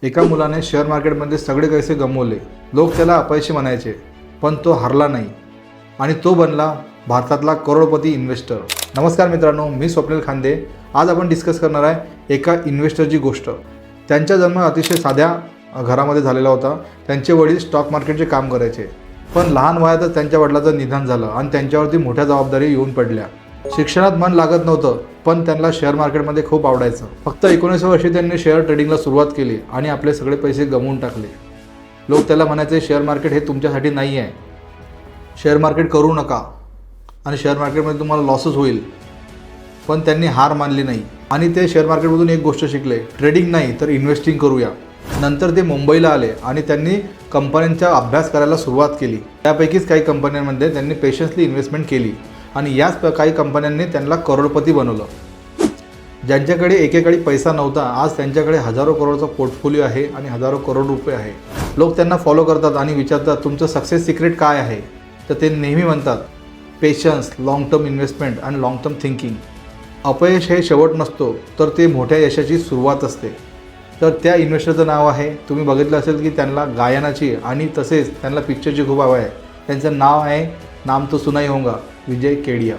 एका मुलाने शेअर मार्केटमध्ये सगळे पैसे गमावले. लोक त्याला अपयशी म्हणायचे, पण तो हरला नाही आणि तो बनला भारतातला करोडपती इन्व्हेस्टर. नमस्कार मित्रांनो, मी स्वप्नील खांदे. आज आपण डिस्कस करणार आहे एका इन्व्हेस्टरची गोष्ट. त्यांचा जन्म अतिशय साध्या घरामध्ये झालेला होता. त्यांचे वडील स्टॉक मार्केटचे काम करायचे, पण लहान वयातच त्यांच्या वडिलांचं निधन झालं आणि त्यांच्यावरती मोठ्या जबाबदारी येऊन पडल्या. शिक्षणात मन लागत नव्हतं, पण त्यांना शेअर मार्केटमध्ये खूप आवडायचं. फक्त 19 वर्षी त्यांनी शेअर ट्रेडिंगला सुरुवात केली आणि आपले सगळे पैसे गमावून टाकले. लोक त्याला म्हणायचे, शेअर मार्केट हे तुमच्यासाठी नाही आहे, शेअर मार्केट करू नका आणि शेअर मार्केटमध्ये तुम्हाला लॉसच होईल. पण त्यांनी हार मानली नाही आणि ते शेअर मार्केटमधून एक गोष्ट शिकले, ट्रेडिंग नाही तर इन्व्हेस्टिंग करूया. नंतर ते मुंबईला आले आणि त्यांनी कंपन्यांचा अभ्यास करायला सुरुवात केली. त्यापैकीच काही कंपन्यांमध्ये त्यांनी पेशन्सली इन्व्हेस्टमेंट केली आणि याच काही कंपन्यांनी त्यांना करोडपती बनवलं. ज्यांच्याकडे एकेकाळी पैसा नव्हता, आज त्यांच्याकडे हजारो करोडचा पोर्टफोलिओ आहे आणि हजारो करोड रुपये आहे. लोक त्यांना फॉलो करतात आणि विचारतात, तुमचं सक्सेस सिक्रेट काय आहे? तर ते नेहमी म्हणतात, पेशन्स, लाँग टर्म इन्व्हेस्टमेंट आणि लाँग टर्म थिंकिंग. अपयश हे शेवट नसतो, तर ते मोठ्या यशाची सुरुवात असते. तर त्या इन्व्हेस्टरचं नाव आहे, तुम्ही बघितलं असेल की त्यांना गायनाची आणि तसेच त्यांना पिक्चरची खूप आवड आहे. त्यांचं नाव आहे नाम तो सुना ही होगा, विजय केडिया.